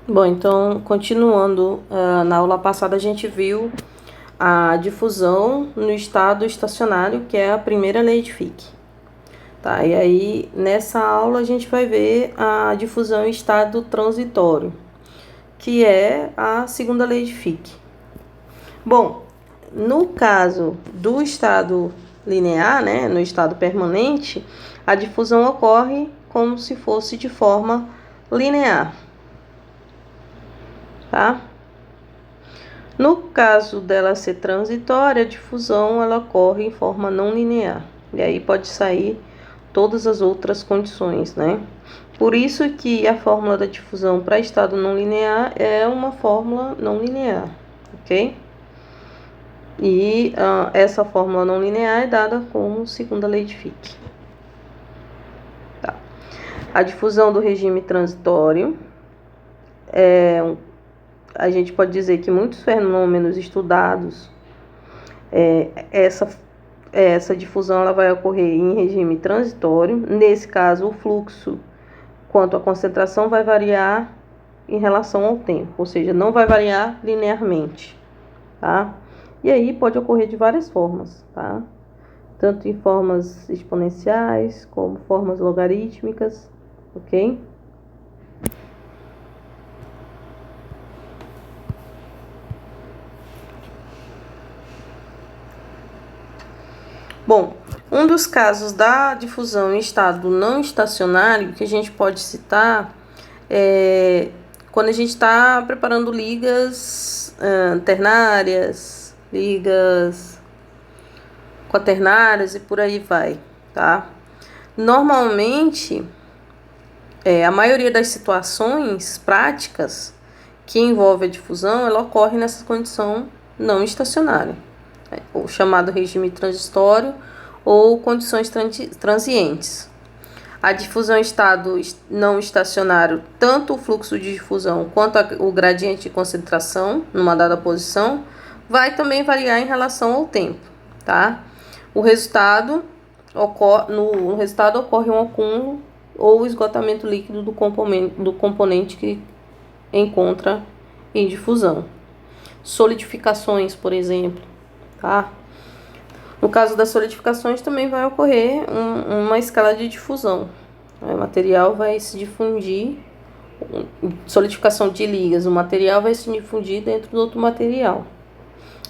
Bom, então, continuando, na aula passada a gente viu a difusão no estado estacionário, que é a primeira lei de Fick. Tá, e aí, nessa aula a gente vai ver a difusão em estado transitório, que é a segunda lei de Fick. Bom, no caso do estado linear, né, no estado permanente, a difusão ocorre como se fosse de forma linear, tá? No caso dela ser transitória, a difusão ela ocorre em forma não linear. E aí pode sair todas as outras condições, né? Por isso que a fórmula da difusão para estado não linear é uma fórmula não linear, ok? E essa fórmula não linear é dada como segunda lei de Fick. Tá. A difusão do regime transitório a gente pode dizer que muitos fenômenos estudados, essa difusão ela vai ocorrer em regime transitório. Nesse caso, o fluxo quanto à concentração vai variar em relação ao tempo, ou seja, não vai variar linearmente, tá? E aí pode ocorrer de várias formas, tá? Tanto em formas exponenciais como formas logarítmicas, ok? Bom, um dos casos da difusão em estado não estacionário que a gente pode citar é quando a gente está preparando ligas ternárias, ligas quaternárias e por aí vai, tá? Normalmente, a maioria das situações práticas que envolve a difusão, ela ocorre nessa condição não estacionária, o chamado regime transitório ou condições transientes. A difusão em estado não estacionário, tanto o fluxo de difusão quanto o gradiente de concentração numa dada posição, vai também variar em relação ao tempo, tá? No resultado ocorre um acúmulo ou esgotamento líquido do componente que encontra em difusão. Solidificações, por exemplo, tá? No caso das solidificações também vai ocorrer uma escala de difusão. O material vai se difundir, solidificação de ligas, o material vai se difundir dentro do outro material.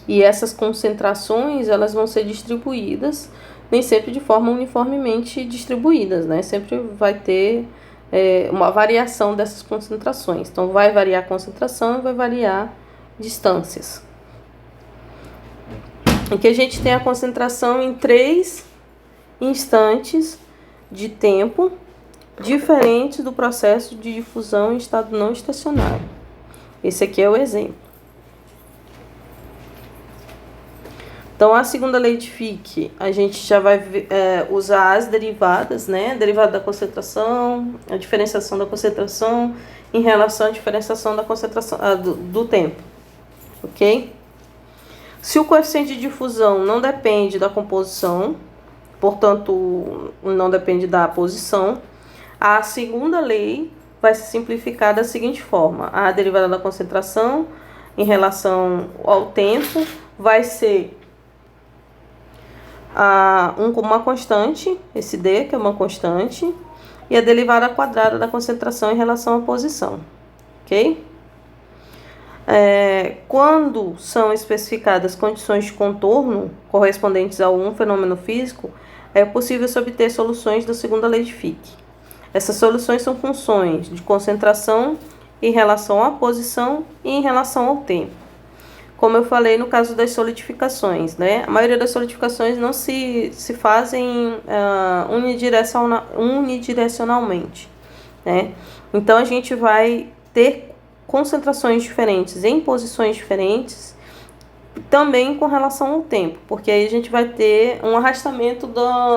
E essas concentrações, elas vão ser distribuídas, nem sempre de forma uniformemente distribuídas, né? Sempre vai ter uma variação dessas concentrações. Então, vai variar a concentração e vai variar distâncias. Aqui a gente tem a concentração em 3 instantes de tempo diferentes do processo de difusão em estado não estacionário. Esse aqui é o exemplo. Então, a segunda lei de Fick, a gente já vai usar as derivadas, né? A derivada da concentração, a diferenciação da concentração em relação à diferenciação da concentração do tempo, ok? Se o coeficiente de difusão não depende da composição, portanto, não depende da posição, a segunda lei vai se simplificar da seguinte forma. A derivada da concentração em relação ao tempo vai ser uma constante, esse D, que é uma constante, e a derivada quadrada da concentração em relação à posição, ok? Quando são especificadas condições de contorno correspondentes a um fenômeno físico, é possível se obter soluções da segunda lei de Fick. Essas soluções são funções de concentração em relação à posição e em relação ao tempo. Como eu falei no caso das solidificações, né? A maioria das solidificações não se fazem unidirecionalmente, né? Então, a gente vai ter concentrações diferentes em posições diferentes, também com relação ao tempo, porque aí a gente vai ter um arrastamento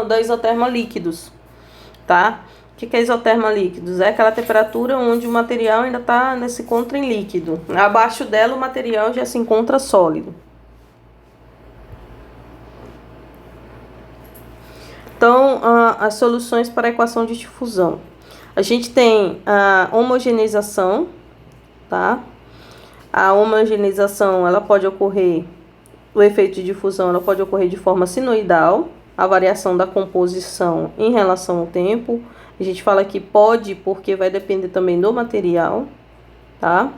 da isoterma líquidos, tá? O que é isoterma líquidos? É aquela temperatura onde o material ainda se encontra em líquido. Abaixo dela o material já se encontra sólido. Então, as soluções para a equação de difusão. A gente tem a homogeneização, tá? A homogeneização, ela pode ocorrer, o efeito de difusão, ela pode ocorrer de forma sinoidal, a variação da composição em relação ao tempo. A gente fala que pode porque vai depender também do material, tá?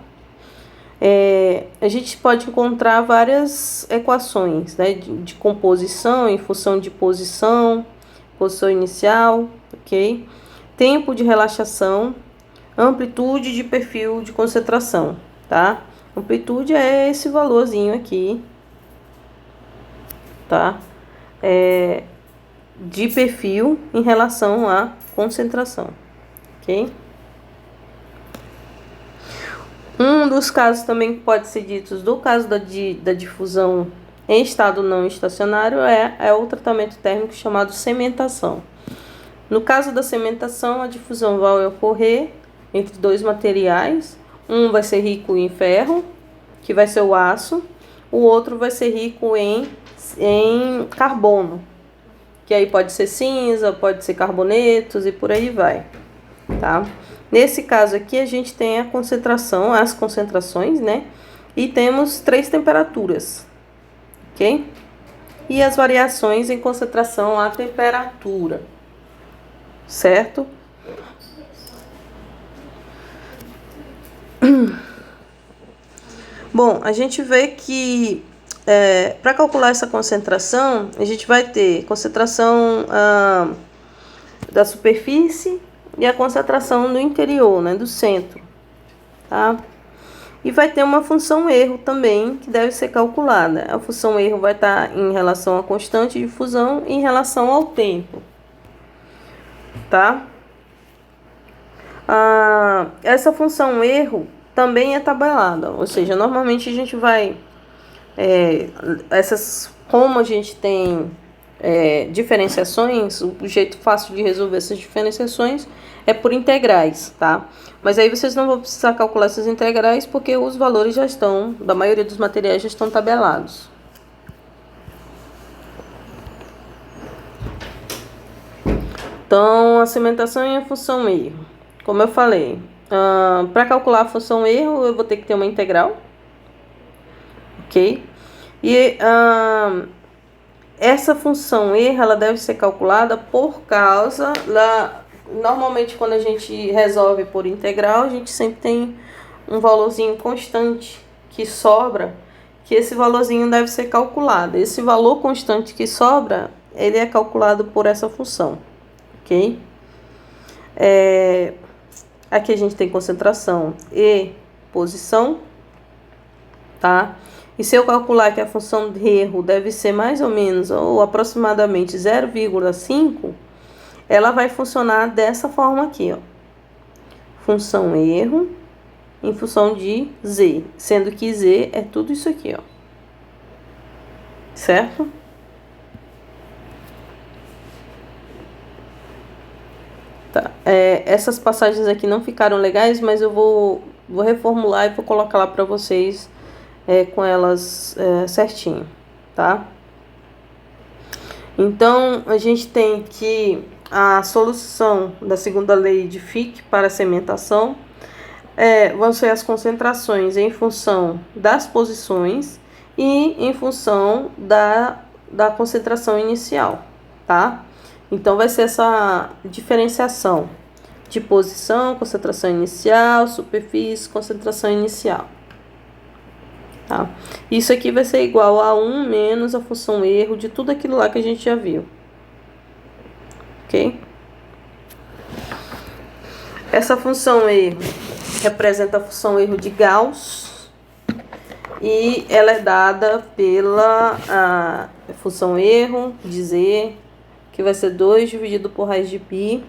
A gente pode encontrar várias equações, né, de composição em função de posição inicial, ok? Tempo de relaxação, amplitude de perfil de concentração, tá? Amplitude é esse valorzinho aqui, tá? De perfil em relação à concentração, ok? Um dos casos também que pode ser dito do caso da difusão em estado não estacionário é o tratamento térmico chamado cementação. No caso da cementação, a difusão vai ocorrer entre dois materiais. Um vai ser rico em ferro, que vai ser o aço. O outro vai ser rico em carbono, que aí pode ser cinza, pode ser carbonetos e por aí vai, tá? Nesse caso aqui, a gente tem as concentrações, né? E temos 3 temperaturas, ok? E as variações em concentração à temperatura, certo? Bom, a gente vê que para calcular essa concentração, a gente vai ter concentração da superfície e a concentração do interior, né, do centro, tá? E vai ter uma função erro também que deve ser calculada. A função erro vai estar em relação à constante de difusão e em relação ao tempo, tá? Essa função erro também é tabelada, ou seja, normalmente a gente vai como a gente tem diferenciações, o jeito fácil de resolver essas diferenciações é por integrais, tá? Mas aí vocês não vão precisar calcular essas integrais porque os valores já estão, da maioria dos materiais já estão tabelados. Então, a cementação e a função erro. Como eu falei, para calcular a função erro, eu vou ter que ter uma integral, ok? E essa função erro, ela deve ser calculada por causa normalmente quando a gente resolve por integral, a gente sempre tem um valorzinho constante que sobra, que esse valorzinho deve ser calculado. Esse valor constante que sobra, ele é calculado por essa função, ok? Aqui a gente tem concentração e posição, tá? E se eu calcular que a função de erro deve ser mais ou menos ou aproximadamente 0,5, ela vai funcionar dessa forma aqui, ó. Função erro em função de z, sendo que z é tudo isso aqui, ó. Certo? Tá. Essas passagens aqui não ficaram legais, mas eu vou reformular e vou colocar lá para vocês com elas certinho, tá? Então, a gente tem que a solução da segunda lei de Fick para a cementação vão ser as concentrações em função das posições e em função da concentração inicial, tá? Então, vai ser essa diferenciação de posição, concentração inicial, superfície, concentração inicial. Tá? Isso aqui vai ser igual a 1 menos a função erro de tudo aquilo lá que a gente já viu. Ok? Essa função erro representa a função erro de Gauss e ela é dada pela função erro de Z, que vai ser 2 dividido por raiz de π,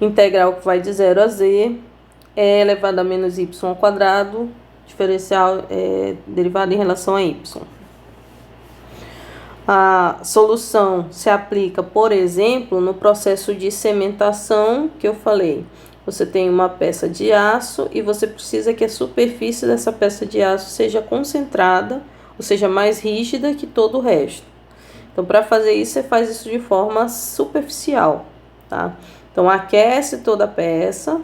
integral que vai de 0 a z, elevado a menos y ao quadrado, diferencial derivada em relação a y. A solução se aplica, por exemplo, no processo de cementação que eu falei. Você tem uma peça de aço e você precisa que a superfície dessa peça de aço seja concentrada, ou seja, mais rígida que todo o resto. Então, para fazer isso, você faz isso de forma superficial, tá? Então, aquece toda a peça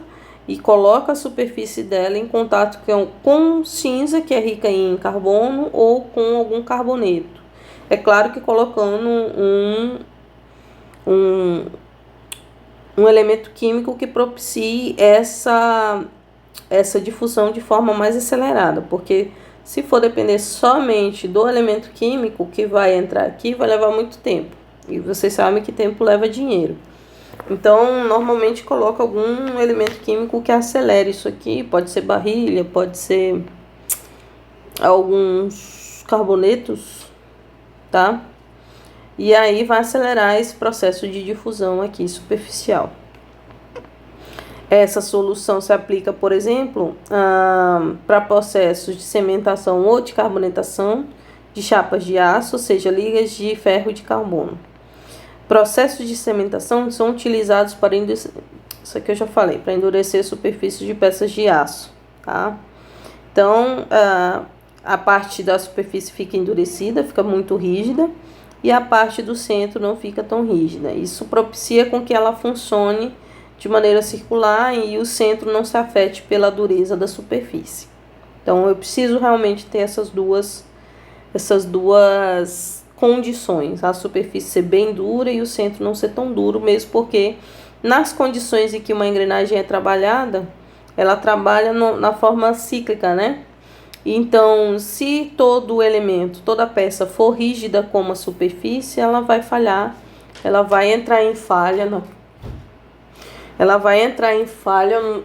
e coloca a superfície dela em contato com cinza, que é rica em carbono, ou com algum carboneto. É claro que colocando um elemento químico que propicie essa difusão de forma mais acelerada, porque se for depender somente do elemento químico que vai entrar aqui, vai levar muito tempo. E vocês sabem que tempo leva dinheiro. Então, normalmente coloca algum elemento químico que acelere isso aqui. Pode ser barrilha, pode ser alguns carbonetos, tá? E aí vai acelerar esse processo de difusão aqui superficial. Essa solução se aplica, por exemplo, para processos de cementação ou de carbonatação de chapas de aço, ou seja, ligas de ferro de carbono. Processos de cementação são utilizados para endurecer, isso aqui eu já falei, para endurecer superfícies de peças de aço, tá? Então, a parte da superfície fica endurecida, fica muito rígida, e a parte do centro não fica tão rígida. Isso propicia com que ela funcione de maneira circular e o centro não se afete pela dureza da superfície. Então, eu preciso realmente ter essas duas condições, a superfície ser bem dura e o centro não ser tão duro, mesmo porque nas condições em que uma engrenagem é trabalhada, ela trabalha na forma cíclica, né? Então, se todo elemento, toda peça for rígida como a superfície, ela vai falhar, ela vai entrar em falha, ela vai entrar em falha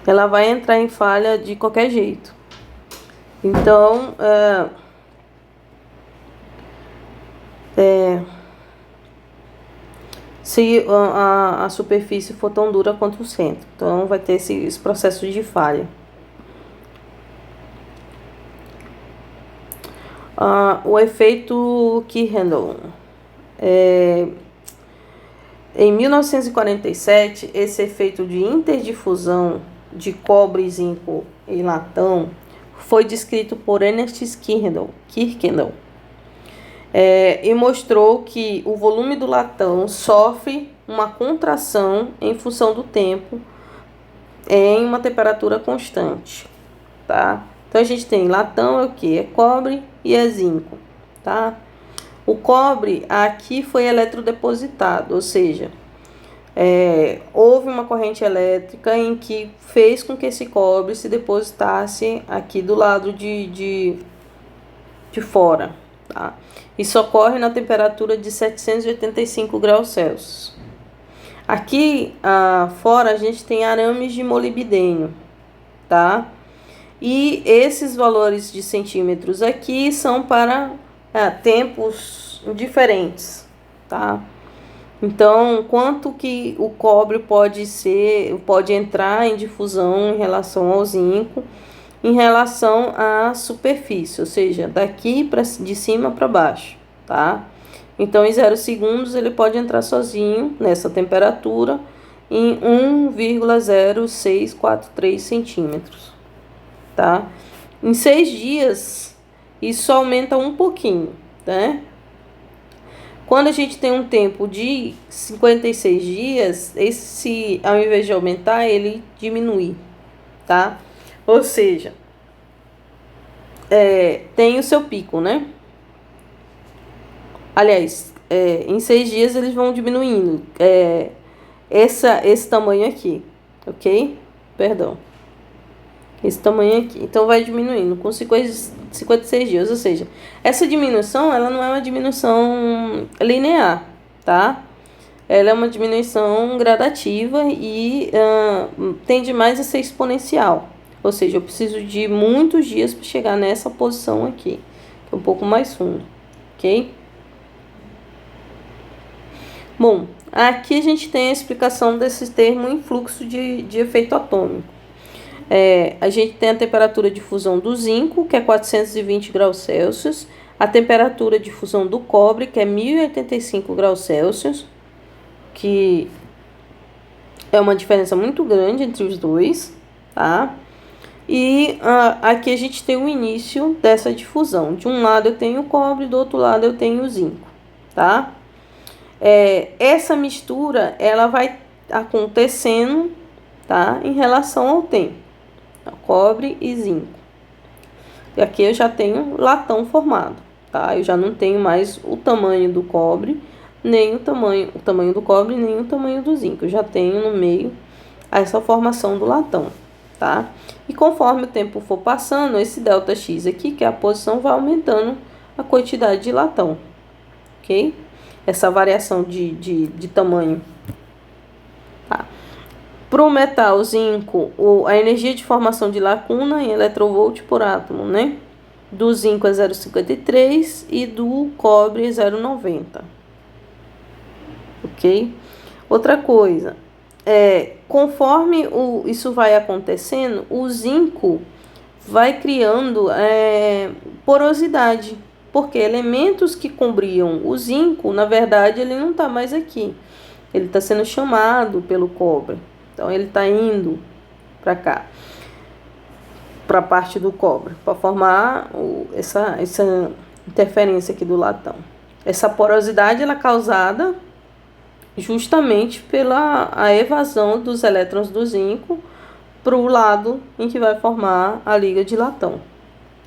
ela vai entrar em falha de qualquer jeito. Então, se a superfície for tão dura quanto o centro, então vai ter esse processo de falha. O efeito Kirchendall. Em 1947, esse efeito de interdifusão de cobre, zinco e latão foi descrito por Ernest Kirchendall. E mostrou que o volume do latão sofre uma contração em função do tempo em uma temperatura constante, tá? Então, a gente tem latão é o que? É cobre e é zinco, tá? O cobre aqui foi eletrodepositado, ou seja, houve uma corrente elétrica em que fez com que esse cobre se depositasse aqui do lado de fora, tá? Isso ocorre na temperatura de 785 graus Celsius. Aqui fora a gente tem arames de molibdênio, tá? E esses valores de centímetros aqui são para tempos diferentes, tá? Então, quanto que o cobre pode entrar em difusão em relação ao zinco, em relação à superfície, ou seja, daqui de cima para baixo, tá? Então, em 0 segundos, ele pode entrar sozinho nessa temperatura em 1,0643 centímetros, tá? Em 6 dias, isso aumenta um pouquinho, né? Quando a gente tem um tempo de 56 dias, ao invés de aumentar, ele diminui, tá? Ou seja, tem o seu pico, né? Aliás, em 6 dias eles vão diminuindo. Esse tamanho aqui, ok? Perdão. Esse tamanho aqui. Então, vai diminuindo com 56 dias. Ou seja, essa diminuição, ela não é uma diminuição linear, tá? Ela é uma diminuição gradativa e tende mais a ser exponencial. Ou seja, eu preciso de muitos dias para chegar nessa posição aqui, que é um pouco mais fundo, ok? Bom, aqui a gente tem a explicação desse termo influxo de efeito atômico. A gente tem a temperatura de fusão do zinco, que é 420 graus Celsius, a temperatura de fusão do cobre, que é 1085 graus Celsius, que é uma diferença muito grande entre os dois, tá? E aqui a gente tem o início dessa difusão. De um lado eu tenho o cobre, do outro lado eu tenho o zinco, tá? Essa mistura, ela vai acontecendo, tá? Em relação ao tempo. Cobre e zinco. E aqui eu já tenho latão formado, tá? Eu já não tenho mais o tamanho do cobre, nem o tamanho do cobre, nem o tamanho do zinco. Eu já tenho no meio essa formação do latão, tá? E conforme o tempo for passando, esse ΔX aqui, que é a posição, vai aumentando a quantidade de latão, ok? Essa variação de tamanho. Tá? Para o metal zinco, a energia de formação de lacuna em eletronvolt por átomo, né? Do zinco é 0,53 e do cobre é 0,90. Ok? Outra coisa, conforme isso vai acontecendo, o zinco vai criando porosidade, porque elementos que cobriam o zinco, na verdade, ele não está mais aqui. Ele está sendo chamado pelo cobre. Então, ele está indo para cá, para a parte do cobre, para formar essa interferência aqui do latão. Essa porosidade ela é causada justamente pela evasão dos elétrons do zinco para o lado em que vai formar a liga de latão,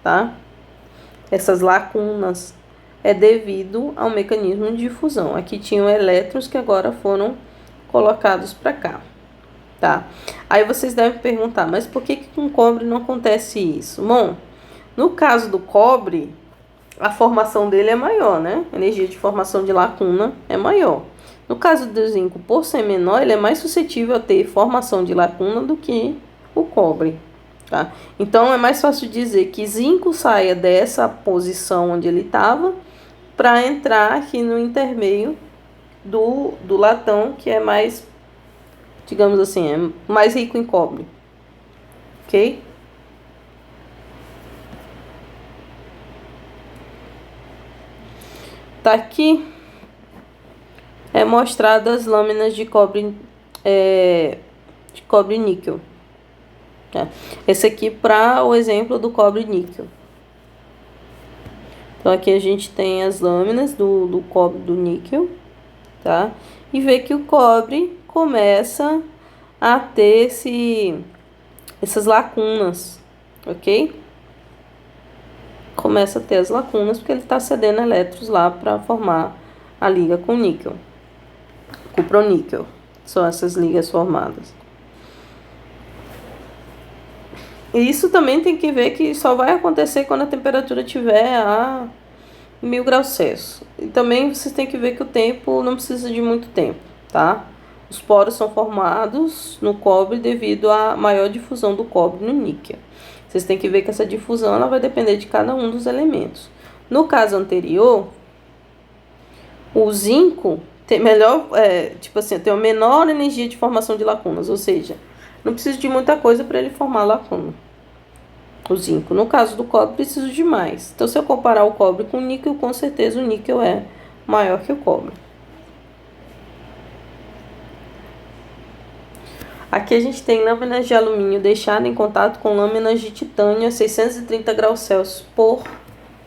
tá? Essas lacunas é devido ao mecanismo de difusão. Aqui tinham elétrons que agora foram colocados para cá, tá? Aí vocês devem perguntar, mas por que com cobre não acontece isso? Bom, no caso do cobre, a formação dele é maior, né? A energia de formação de lacuna é maior. No caso do zinco, por ser menor, ele é mais suscetível a ter formação de lacuna do que o cobre, tá? Então, é mais fácil dizer que zinco saia dessa posição onde ele estava para entrar aqui no intermeio do latão, que é mais, digamos assim, é mais rico em cobre, ok? Tá aqui mostrado as lâminas de cobre níquel. Tá? Esse aqui para o exemplo do cobre níquel. Então aqui a gente tem as lâminas do cobre do níquel, tá? E vê que o cobre começa a ter essas lacunas, ok? Começa a ter as lacunas porque ele está cedendo elétrons lá para formar a liga com níquel. Cuproníquel. São essas ligas formadas. E isso também tem que ver que só vai acontecer quando a temperatura estiver a 1000 graus Celsius. E também vocês têm que ver que o tempo não precisa de muito tempo, tá? Os poros são formados no cobre devido à maior difusão do cobre no níquel. Vocês têm que ver que essa difusão ela vai depender de cada um dos elementos. No caso anterior, o zinco tem tem uma menor energia de formação de lacunas, ou seja, não precisa de muita coisa para ele formar lacuna. O zinco. No caso do cobre, preciso de mais. Então, se eu comparar o cobre com o níquel, com certeza o níquel é maior que o cobre. Aqui a gente tem lâminas de alumínio deixadas em contato com lâminas de titânio a 630 graus Celsius por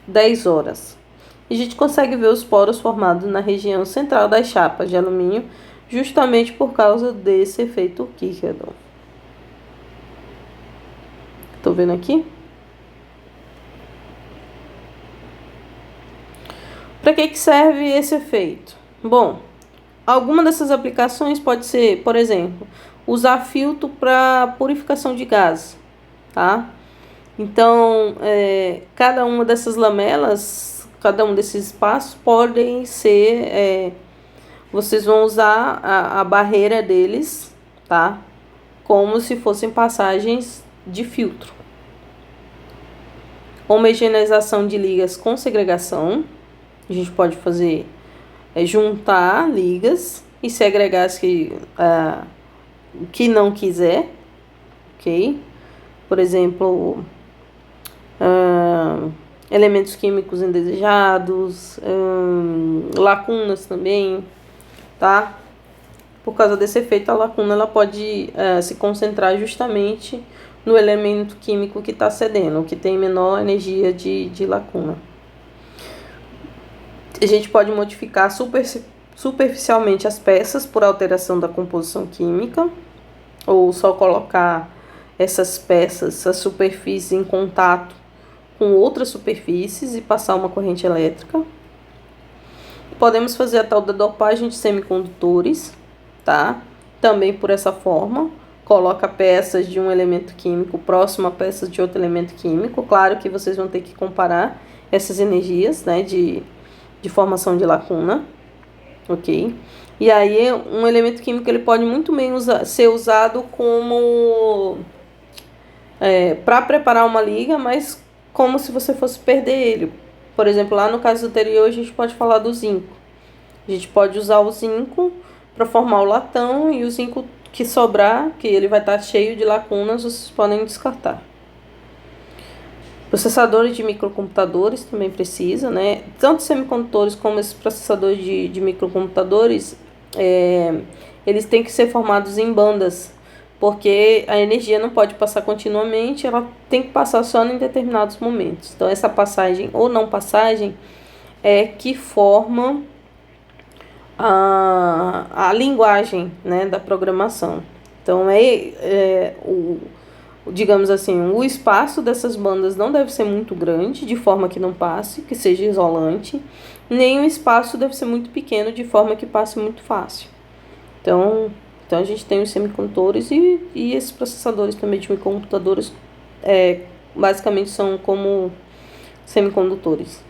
10 horas. E a gente consegue ver os poros formados na região central das chapas de alumínio, justamente por causa desse efeito Kirchhoff. Tô vendo aqui? Para que serve esse efeito? Bom, alguma dessas aplicações pode ser, por exemplo, usar filtro para purificação de gás, tá? Então, cada uma dessas lamelas, cada um desses espaços podem ser, vocês vão usar a barreira deles, tá? Como se fossem passagens de filtro. Homogeneização de ligas com segregação. A gente pode fazer juntar ligas e segregar as que não quiser, ok? Por exemplo, elementos químicos indesejados, lacunas também, tá? Por causa desse efeito, a lacuna ela pode se concentrar justamente no elemento químico que está cedendo, o que tem menor energia de lacuna. A gente pode modificar superficialmente as peças por alteração da composição química, ou só colocar essas peças, essas superfícies em contato com outras superfícies e passar uma corrente elétrica. Podemos fazer a tal da dopagem de semicondutores, tá? Também por essa forma, coloca peças de um elemento químico próximo a peças de outro elemento químico. Claro que vocês vão ter que comparar essas energias, né, de formação de lacuna, ok? E aí, um elemento químico ele pode muito bem ser usado como para preparar uma liga, mas como se você fosse perder ele. Por exemplo, lá no caso anterior, a gente pode falar do zinco. A gente pode usar o zinco para formar o latão, e o zinco que sobrar, que ele vai estar cheio de lacunas, vocês podem descartar. Processadores de microcomputadores também precisa, né? Tanto semicondutores como esses processadores de microcomputadores, eles têm que ser formados em bandas, porque a energia não pode passar continuamente, ela tem que passar só em determinados momentos. Então, essa passagem ou não passagem é que forma a linguagem, né, da programação. Então, digamos assim, o espaço dessas bandas não deve ser muito grande, de forma que não passe, que seja isolante, nem o espaço deve ser muito pequeno, de forma que passe muito fácil. Então a gente tem os semicondutores e esses processadores também de microcomputadores, basicamente são como semicondutores.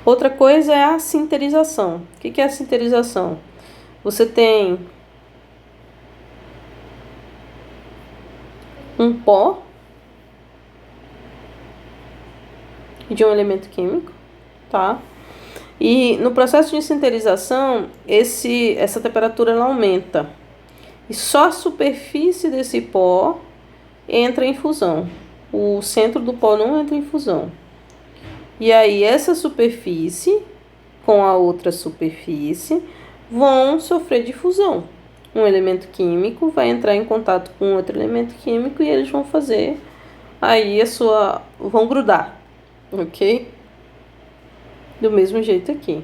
Outra coisa é a sinterização. O que é a sinterização? Você tem um pó de um elemento químico, tá? E no processo de sinterização, essa temperatura ela aumenta. E só a superfície desse pó entra em fusão. O centro do pó não entra em fusão. E aí essa superfície com a outra superfície vão sofrer de fusão. Um elemento químico vai entrar em contato com outro elemento químico e eles vão fazer aí vão grudar, ok? Do mesmo jeito aqui.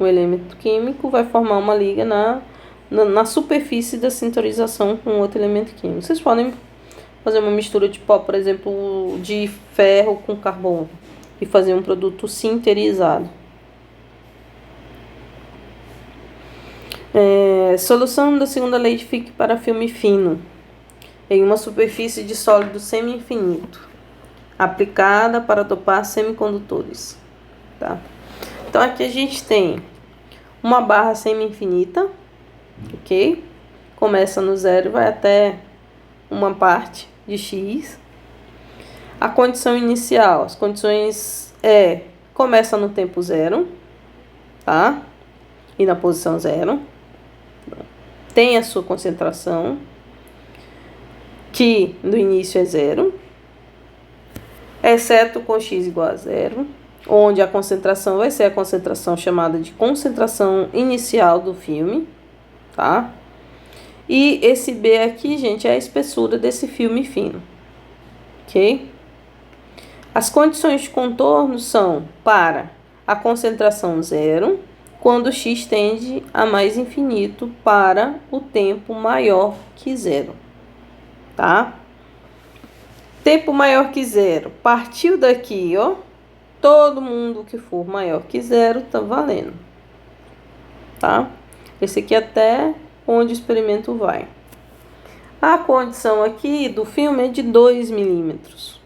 O elemento químico vai formar uma liga na superfície da sinterização com outro elemento químico. Vocês podem fazer uma mistura de pó, por exemplo, de ferro com carbono e fazer um produto sinterizado. Solução da segunda lei de Fick para filme fino em uma superfície de sólido semi-infinito aplicada para dopar semicondutores, tá? Então aqui a gente tem uma barra semi-infinita, ok? Começa no zero e vai até uma parte de x. A condição inicial, as condições começa no tempo zero, tá? E na posição zero. Tem a sua concentração, que no início é zero, exceto com x igual a zero, onde a concentração vai ser a concentração chamada de concentração inicial do filme, tá? E esse B aqui, gente, é a espessura desse filme fino, ok? As condições de contorno são para a concentração zero, quando x tende a mais infinito para o tempo maior que zero, tá? Tempo maior que zero, partiu daqui, ó, todo mundo que for maior que zero tá valendo, tá? Esse aqui até onde o experimento vai. A condição aqui do filme é de 2 milímetros,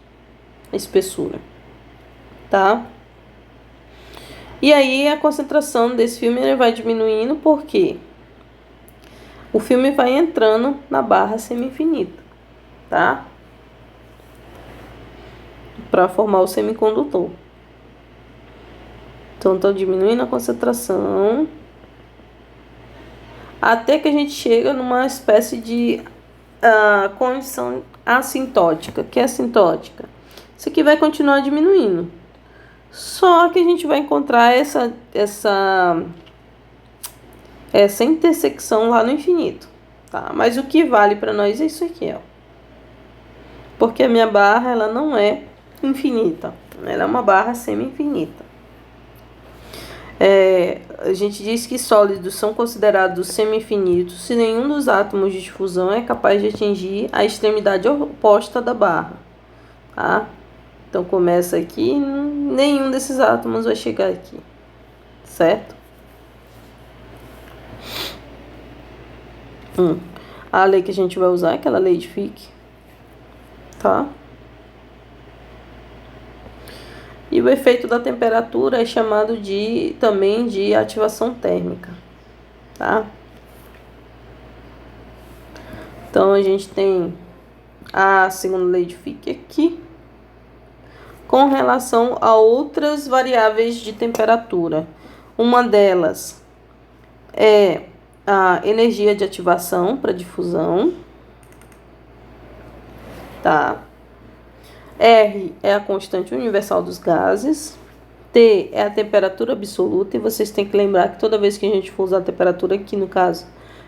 a espessura, tá? E aí a concentração desse filme ele vai diminuindo porque o filme vai entrando na barra semi-infinita, tá? Para formar o semicondutor. Então, estou diminuindo a concentração até que a gente chega numa espécie de condição assintótica. Que é assintótica? Isso aqui vai continuar diminuindo. Só que a gente vai encontrar essa intersecção lá no infinito, tá? Mas o que vale para nós é isso aqui, ó. Porque a minha barra, ela não é infinita. Ela é uma barra semi-infinita. A gente diz que sólidos são considerados semi-infinitos se nenhum dos átomos de difusão é capaz de atingir a extremidade oposta da barra. Tá? Então, começa aqui, nenhum desses átomos vai chegar aqui. Certo? A lei que a gente vai usar é aquela lei de Fick. Tá? E o efeito da temperatura é chamado também de ativação térmica, tá? Então, a gente tem a segunda lei de Fick aqui, com relação a outras variáveis de temperatura. Uma delas é a energia de ativação para difusão, tá? R é a constante universal dos gases. T é a temperatura absoluta. E vocês têm que lembrar que toda vez que a gente for usar a temperatura, aqui no caso,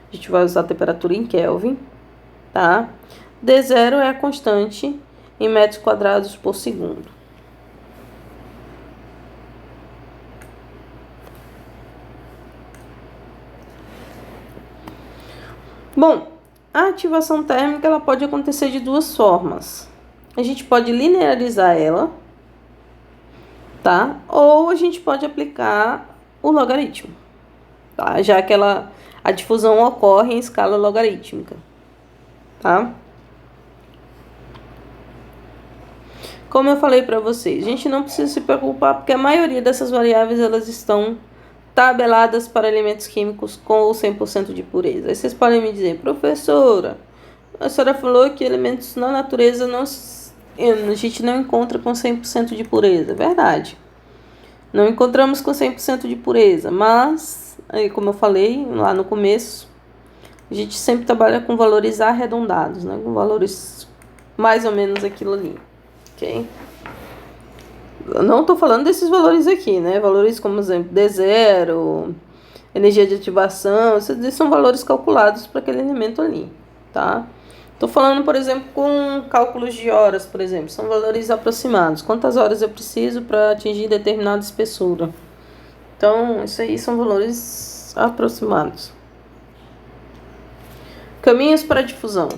a gente vai usar a temperatura em Kelvin. Tá? D0 é a constante em metros quadrados por segundo. Bom, a ativação térmica ela pode acontecer de duas formas. A gente pode linearizar ela, tá? Ou a gente pode aplicar o logaritmo, tá? Já que a difusão ocorre em escala logarítmica, tá? Como eu falei para vocês, a gente não precisa se preocupar porque a maioria dessas variáveis elas estão tabeladas para elementos químicos com ou 100% de pureza. Aí vocês podem me dizer, professora, a senhora falou que elementos na natureza a gente não encontra com 100% de pureza. Verdade. Não encontramos com 100% de pureza, mas, como eu falei lá no começo, a gente sempre trabalha com valores arredondados, né? Com valores mais ou menos aquilo ali, ok? Eu não estou falando desses valores aqui, né? Valores como, por exemplo, D0, energia de ativação, esses são valores calculados para aquele elemento ali, tá? Estou falando, por exemplo, com cálculos de horas, por exemplo. São valores aproximados. Quantas horas eu preciso para atingir determinada espessura? Então, isso aí são valores aproximados. Caminhos para a difusão.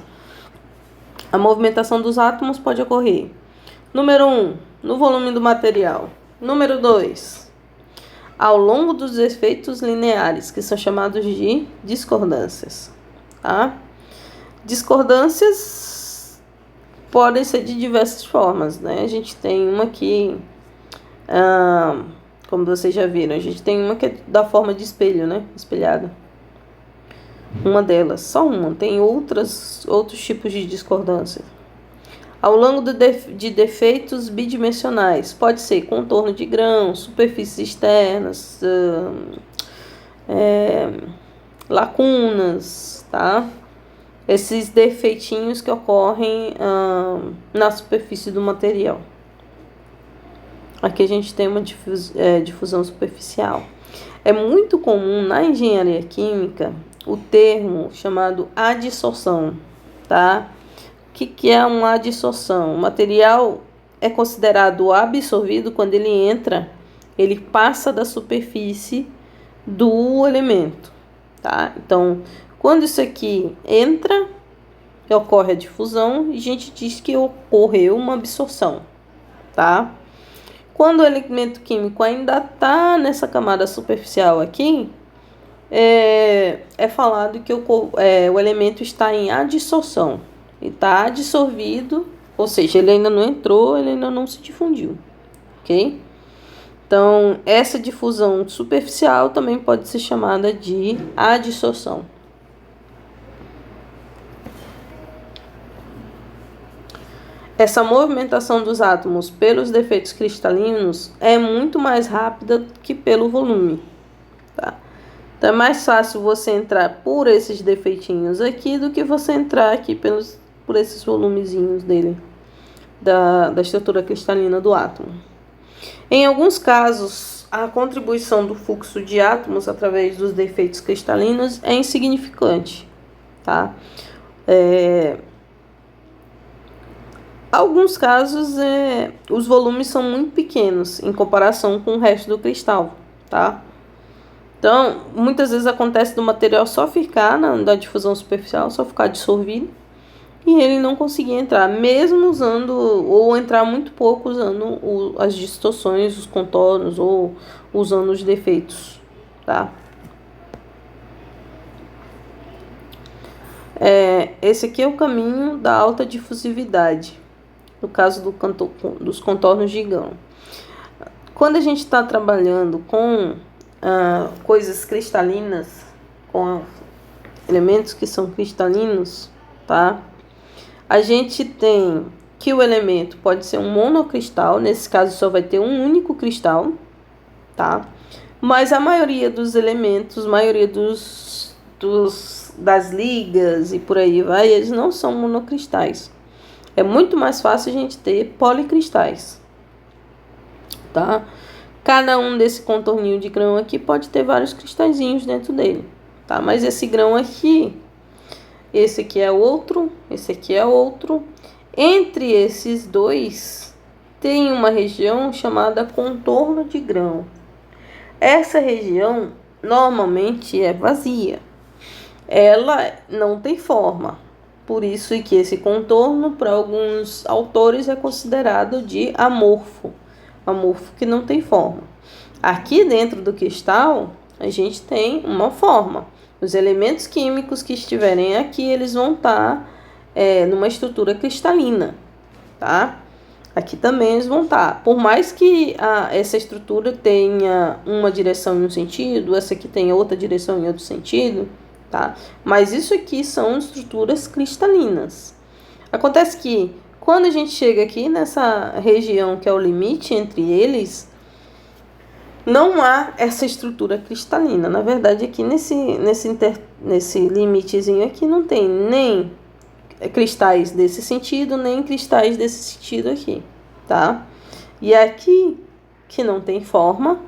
A movimentação dos átomos pode ocorrer. Número 1, no volume do material. Número 2, ao longo dos efeitos lineares, que são chamados de discordâncias. Tá? Discordâncias podem ser de diversas formas, né? A gente tem uma aqui, como vocês já viram, a gente tem uma que é da forma de espelho, né? Espelhada. Uma delas, só uma. Tem outros tipos de discordância. Ao longo de defeitos bidimensionais, pode ser contorno de grãos, superfícies externas, lacunas, tá? Esses defeitinhos que ocorrem na superfície do material. Aqui a gente tem uma difusão superficial. É muito comum na engenharia química o termo chamado adsorção, tá? O que é uma adsorção? O material é considerado absorvido quando ele passa da superfície do elemento, tá? Então, quando isso aqui entra, ocorre a difusão e a gente diz que ocorreu uma absorção, tá? Quando o elemento químico ainda está nessa camada superficial aqui, é falado que o elemento está em adsorção. Ele está adsorvido, ou seja, ele ainda não entrou, ele ainda não se difundiu, ok? Então, essa difusão superficial também pode ser chamada de adsorção. Essa movimentação dos átomos pelos defeitos cristalinos é muito mais rápida que pelo volume, tá? Então, é mais fácil você entrar por esses defeitinhos aqui do que você entrar aqui por esses volumezinhos dele, da estrutura cristalina do átomo. Em alguns casos, a contribuição do fluxo de átomos através dos defeitos cristalinos é insignificante, tá? Alguns casos, os volumes são muito pequenos em comparação com o resto do cristal, tá? Então, muitas vezes acontece do material só ficar na difusão superficial, só ficar dissolvido, e ele não conseguir entrar, mesmo usando, ou entrar muito pouco usando as distorções, os contornos, ou usando os defeitos, tá? Esse aqui é o caminho da alta difusividade, no caso dos contornos de grão. Quando a gente está trabalhando com coisas cristalinas, com elementos que são cristalinos, tá? A gente tem que o elemento pode ser um monocristal, nesse caso só vai ter um único cristal, tá? Mas a maioria dos elementos, maioria das ligas e por aí vai, eles não são monocristais. É muito mais fácil a gente ter policristais, tá? Cada um desse contorninho de grão aqui pode ter vários cristalzinhos dentro dele, tá? Mas esse grão aqui, esse aqui é outro, esse aqui é outro. Entre esses dois tem uma região chamada contorno de grão. Essa região normalmente é vazia. Ela não tem forma. Por isso que esse contorno, para alguns autores, é considerado de amorfo. Amorfo que não tem forma. Aqui dentro do cristal, a gente tem uma forma. Os elementos químicos que estiverem aqui, eles vão estar numa estrutura cristalina, tá? Aqui também eles vão estar. Por mais que essa estrutura tenha uma direção em um sentido, essa aqui tenha outra direção em outro sentido, tá? Mas isso aqui são estruturas cristalinas. Acontece que quando a gente chega aqui nessa região que é o limite entre eles, não há essa estrutura cristalina. Na verdade, aqui nesse limitezinho aqui não tem nem cristais desse sentido, nem cristais desse sentido aqui, tá? E aqui, que não tem forma,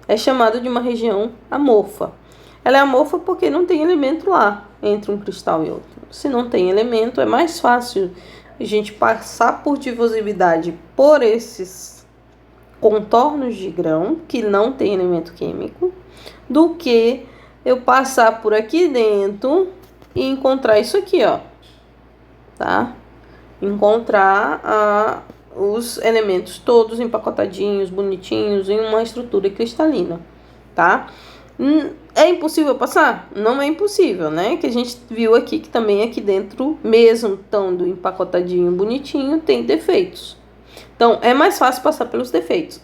é chamado de uma região amorfa. Ela é amorfa porque não tem elemento lá, entre um cristal e outro. Se não tem elemento, é mais fácil a gente passar por difusividade por esses contornos de grão, que não tem elemento químico, do que eu passar por aqui dentro e encontrar isso aqui, ó. Tá? Encontrar os elementos todos empacotadinhos, bonitinhos, em uma estrutura cristalina, tá? É impossível passar? Não é impossível, né? Que a gente viu aqui que também aqui dentro, mesmo estando empacotadinho, bonitinho, tem defeitos. Então, é mais fácil passar pelos defeitos.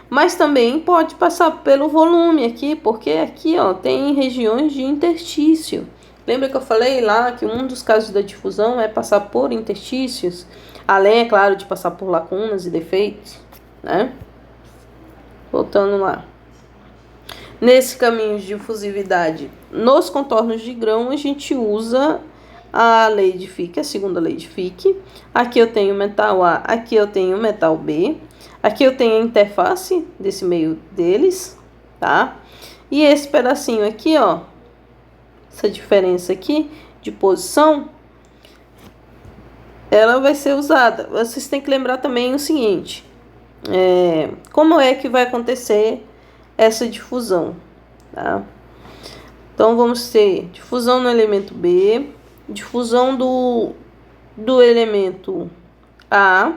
Mas também pode passar pelo volume aqui, porque aqui, ó, tem regiões de interstício. Lembra que eu falei lá que um dos casos da difusão é passar por interstícios, além, é claro, de passar por lacunas e defeitos, né? Voltando lá. Nesse caminho de difusividade, nos contornos de grão, a gente usa a lei de Fick, a segunda lei de Fick. Aqui eu tenho metal A, aqui eu tenho metal B. Aqui eu tenho a interface desse meio deles, tá? E esse pedacinho aqui, ó, essa diferença aqui de posição, ela vai ser usada. Vocês têm que lembrar também o seguinte, como é que vai acontecer essa difusão, tá? Então, vamos ter difusão no elemento B, difusão do elemento A,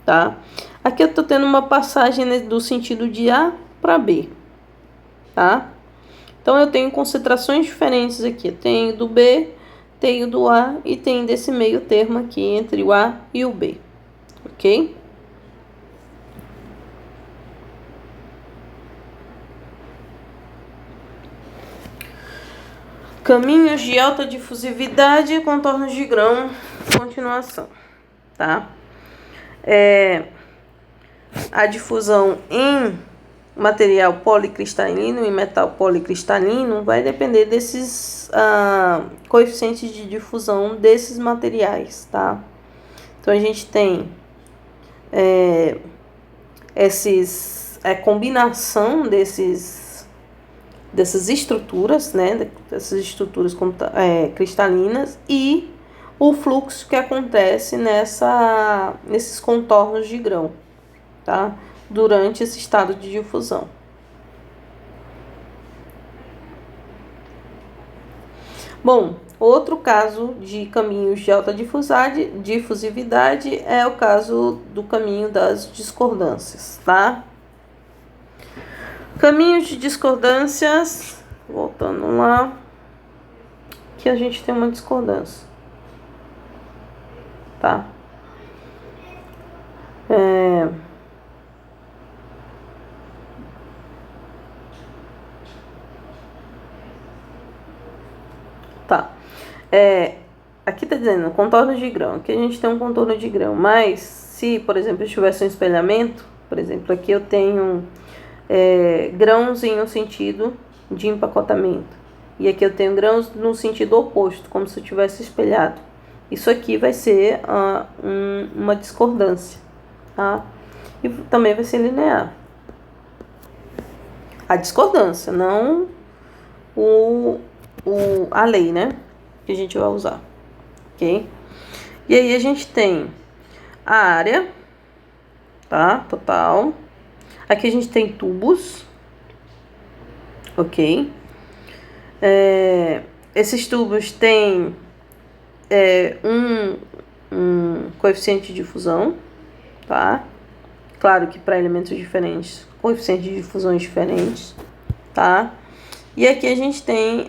tá? Aqui eu tô tendo uma passagem do sentido de A para B, tá? Então, eu tenho concentrações diferentes aqui. Eu tenho do B, tenho do A e tenho desse meio termo aqui entre o A e o B, ok? Caminhos de alta difusividade e contornos de grão, continuação, tá? A difusão em material policristalino e metal policristalino vai depender desses coeficientes de difusão desses materiais, tá? Então, a gente tem combinação dessas estruturas, né? Dessas estruturas cristalinas e o fluxo que acontece nesses contornos de grão, tá? Durante esse estado de difusão. Bom, outro caso de caminhos de alta difusividade é o caso do caminho das discordâncias, tá? Caminhos de discordâncias, voltando lá, que a gente tem uma discordância, tá? Tá. Aqui tá dizendo contorno de grão. Aqui a gente tem um contorno de grão. Mas se, por exemplo, eu tivesse um espelhamento, por exemplo, aqui eu tenho grãos em um sentido de empacotamento. E aqui eu tenho grãos no sentido oposto, como se eu tivesse espelhado. Isso aqui vai ser uma discordância, tá? E também vai ser linear. A discordância, não a lei, né? Que a gente vai usar, ok? E aí a gente tem a área, tá? Total. Aqui a gente tem tubos, ok? Esses tubos têm um coeficiente de difusão, tá? Claro que para elementos diferentes, coeficientes de difusões diferentes, tá? E aqui a gente tem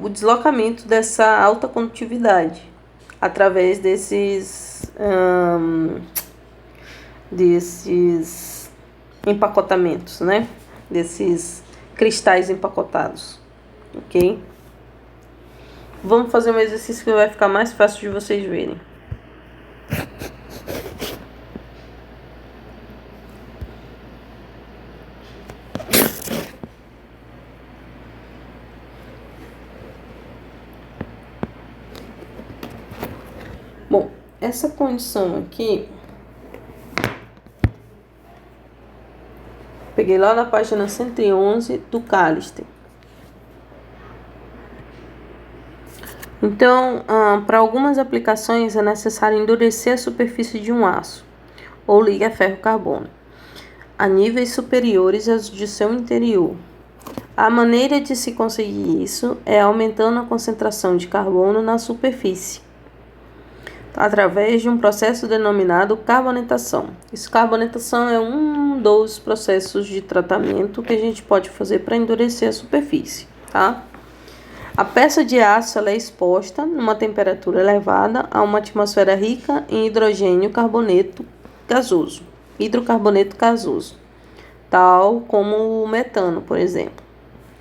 o deslocamento dessa alta condutividade através desses empacotamentos, né? Desses cristais empacotados, ok? Vamos fazer um exercício que vai ficar mais fácil de vocês verem. Bom, essa condição aqui, peguei lá na página 111 do Callister. Então, para algumas aplicações é necessário endurecer a superfície de um aço ou liga ferro-carbono a níveis superiores aos de seu interior. A maneira de se conseguir isso é aumentando a concentração de carbono na superfície, através de um processo denominado carbonatação. Carbonatação é um dos processos de tratamento que a gente pode fazer para endurecer a superfície, tá? A peça de aço ela é exposta numa temperatura elevada a uma atmosfera rica em hidrocarboneto gasoso, tal como o metano, por exemplo,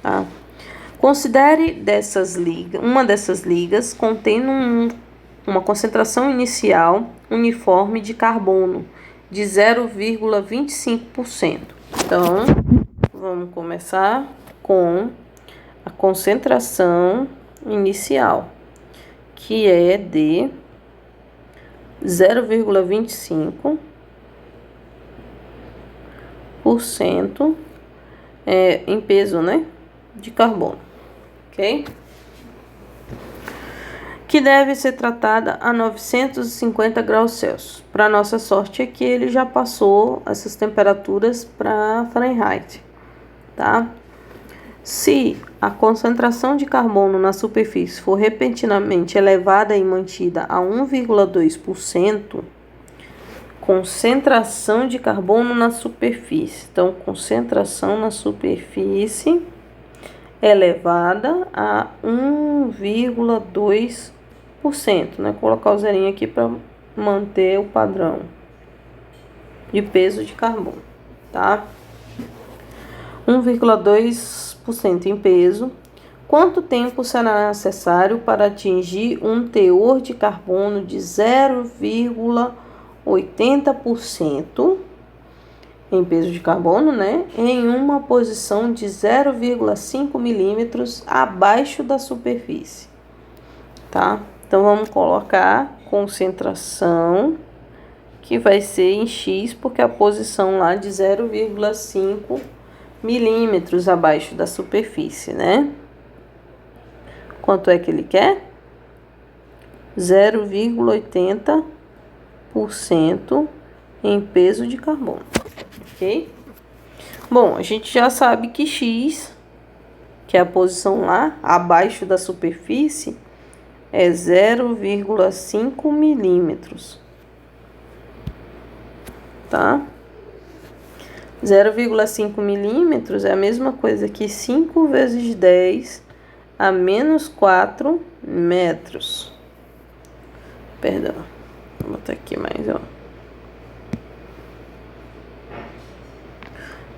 tá? Considere uma dessas ligas contendo uma concentração inicial uniforme de carbono de 0,25%. Então, vamos começar com a concentração inicial, que é de 0,25% em peso, né, de carbono, ok? Que deve ser tratada a 950 graus Celsius. Para nossa sorte aqui, ele já passou essas temperaturas para Fahrenheit, tá? Se a concentração de carbono na superfície for repentinamente elevada e mantida a 1,2%, concentração de carbono na superfície. Então, concentração na superfície elevada a 1,2%, né? Vou colocar o zerinho aqui para manter o padrão de peso de carbono, tá? 1,2% em peso. Quanto tempo será necessário para atingir um teor de carbono de 0,80% em peso de carbono, né? Em uma posição de 0,5 milímetros abaixo da superfície, tá? Então, vamos colocar concentração, que vai ser em X, porque a posição lá de 0,5 milímetros abaixo da superfície, né? Quanto é que ele quer? 0,80% em peso de carbono, ok? Bom, a gente já sabe que X, que é a posição lá abaixo da superfície, é 0,5 milímetros, tá? 0,5 milímetros é a mesma coisa que 5 vezes 10 a menos 4 metros. Perdão, vou botar aqui mais, ó.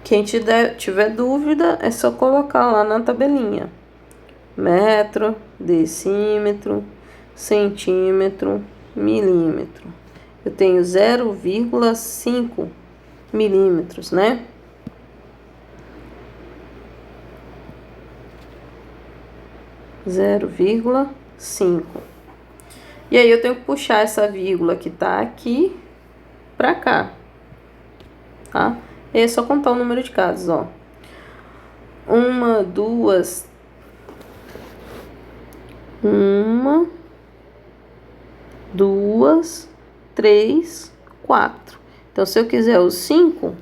Quem tiver dúvida, é só colocar lá na tabelinha. Metro, decímetro, centímetro, milímetro. Eu tenho 0,5 milímetros, né? Zero vírgula 5. E aí eu tenho que puxar essa vírgula que tá aqui pra cá, tá? E é só contar o número de casas, ó. 1, 2, 3, 4. Então, se eu quiser os 5,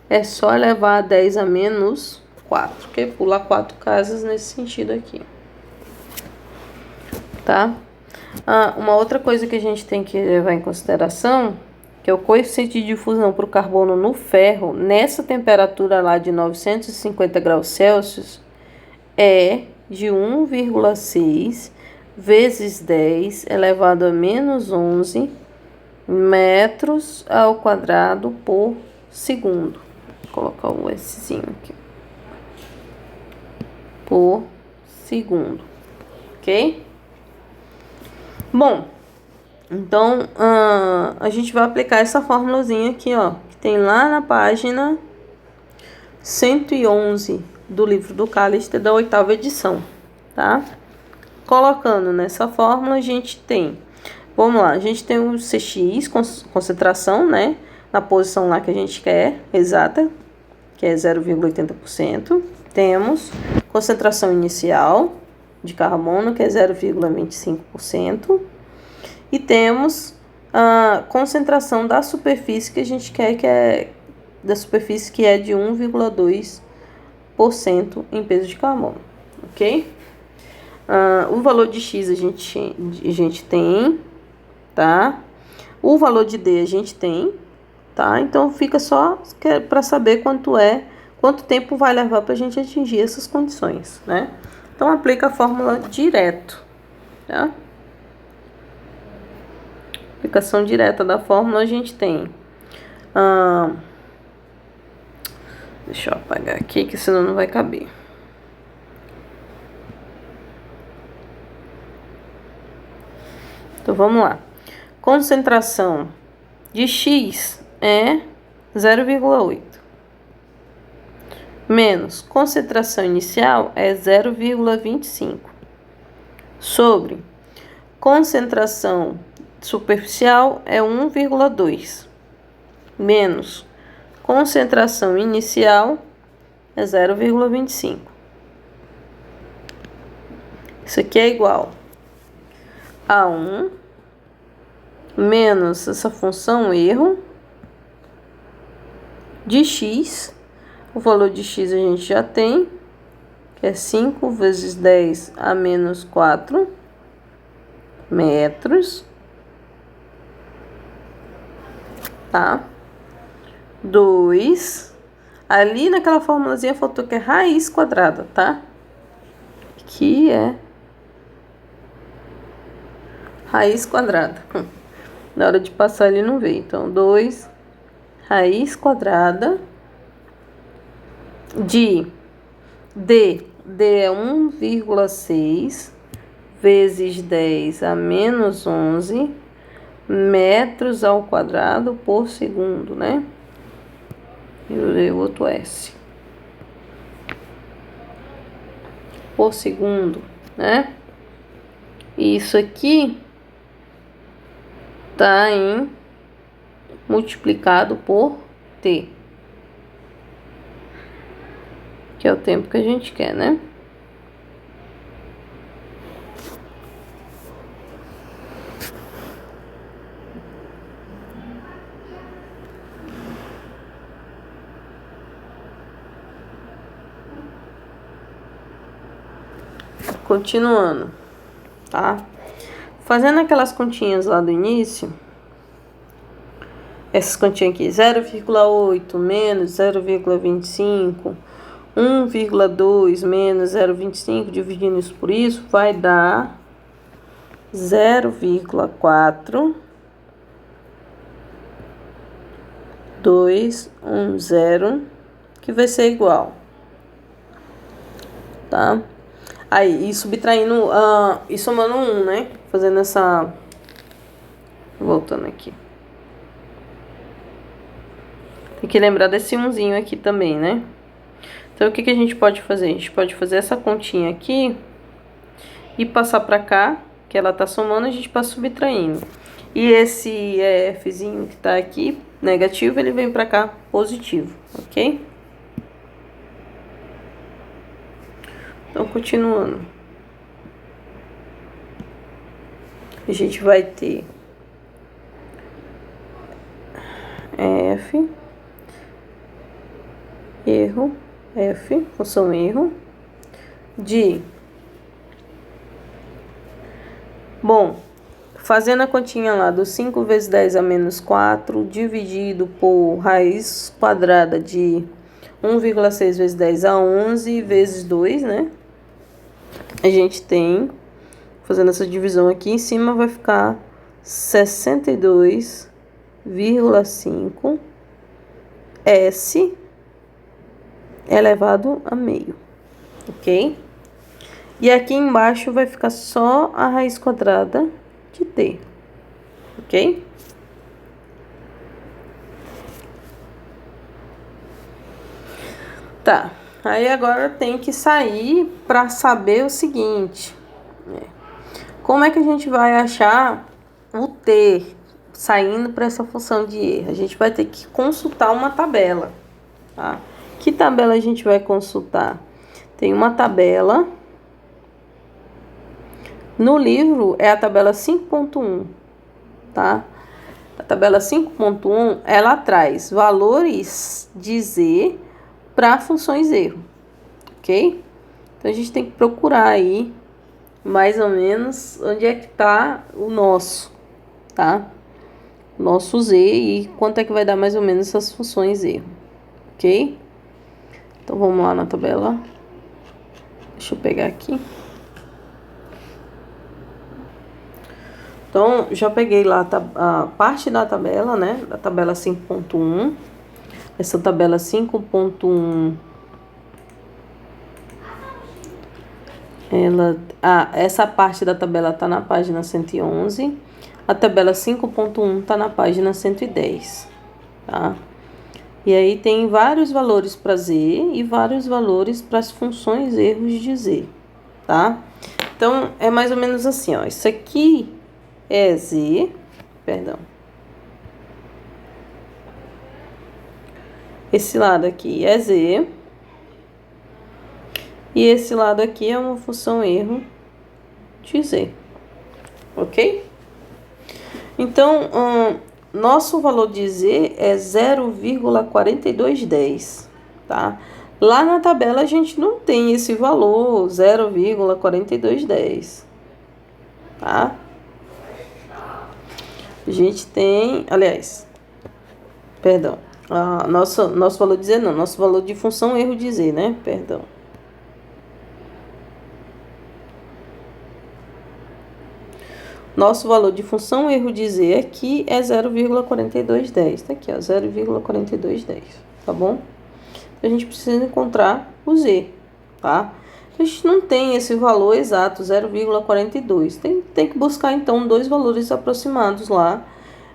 é só levar 10 a menos 4, porque pular 4 casas nesse sentido aqui, tá? Uma outra coisa que a gente tem que levar em consideração, que é o coeficiente de difusão para o carbono no ferro, nessa temperatura lá de 950 graus Celsius, é de 1,6 vezes 10 elevado a menos 11 metros ao quadrado por segundo. Vou colocar o Szinho aqui. Por segundo, ok? Bom, então a gente vai aplicar essa formulazinha aqui, ó, que tem lá na página 111 do livro do Callister da 8ª edição, tá? Colocando nessa fórmula, a gente tem, vamos lá, a gente tem o Cx, concentração, né, na posição lá que a gente quer, exata, que é 0,80%. Temos concentração inicial de carbono, que é 0,25%. E temos a concentração da superfície que a gente quer, que é da superfície, que é de 1,2% em peso de carbono, ok? O valor de X a gente tem, tá? O valor de D a gente tem, tá? Então fica só para saber quanto tempo vai levar para a gente atingir essas condições, né? Então aplica a fórmula direto, tá? Aplicação direta da fórmula a gente tem. Deixa eu apagar aqui, que senão não vai caber. Então vamos lá. Concentração de X é 0,8. Menos concentração inicial é 0,25. Sobre concentração superficial é 1,2. Menos concentração inicial é 0,25. Isso aqui é igual a 1 menos essa função erro de x. O valor de x a gente já tem, que é 5 vezes 10 a menos 4 metros, tá? 2, ali naquela formulazinha faltou que é raiz quadrada, tá? Que é raiz quadrada. Na hora de passar ele não veio. Então, 2 raiz quadrada de D. D é 1,6 vezes 10 a menos 11 metros ao quadrado por segundo, né? E o outro S. Por segundo, né? E isso aqui tá em multiplicado por T, que é o tempo que a gente quer, né? Continuando, tá? Fazendo aquelas continhas lá do início, essas continhas aqui, 0,8 menos 0,25, 1,2 menos 0,25, dividindo isso por isso, vai dar 0,4, 210, que vai ser igual, tá? Aí, e subtraindo, e somando 1, né? Fazendo essa... Voltando aqui. Tem que lembrar desse 1zinho aqui também, né? Então, o que que a gente pode fazer? A gente pode fazer essa continha aqui e passar pra cá, que ela tá somando, a gente passa subtraindo. E esse Fzinho que tá aqui, negativo, ele vem pra cá, positivo, ok? Então, continuando. A gente vai ter F, erro, F, função erro, de... Bom, fazendo a continha lá do 5 vezes 10 a menos 4, dividido por raiz quadrada de 1,6 vezes 10 a 11 vezes 2, né? A gente tem, fazendo essa divisão aqui em cima, vai ficar 62,5 S elevado a meio, ok? E aqui embaixo vai ficar só a raiz quadrada de t, ok? Tá, aí agora tem que sair para saber o seguinte, como é que a gente vai achar o t saindo para essa função de erro? A gente vai ter que consultar uma tabela, tá? Que tabela a gente vai consultar? Tem uma tabela... No livro é a tabela 5.1, tá? A tabela 5.1, ela traz valores de z para funções erro, ok? Então, a gente tem que procurar aí, mais ou menos, onde é que tá o nosso, tá? O nosso z e quanto é que vai dar mais ou menos essas funções erro, ok? Então, vamos lá na tabela. Deixa eu pegar aqui. Então, já peguei lá a parte da tabela, né? Da tabela 5.1. Essa tabela 5.1, essa parte da tabela tá na página 111. A tabela 5.1 tá na página 110, tá? E aí tem vários valores para z e vários valores para as funções erros de z, tá? Então, é mais ou menos assim, ó. Isso aqui é z, perdão. Esse lado aqui é z. E esse lado aqui é uma função erro de z, ok? Então, nosso valor de z é 0,4210, tá? Lá na tabela a gente não tem esse valor, 0,4210, tá? A gente tem, aliás, perdão, nosso valor de z não, nosso valor de função erro de z, né? Perdão. Nosso valor de função erro de z aqui é 0,4210, tá aqui, ó, 0,4210, tá bom? A gente precisa encontrar o z, tá? A gente não tem esse valor exato, 0,42. Tem que buscar, então, dois valores aproximados lá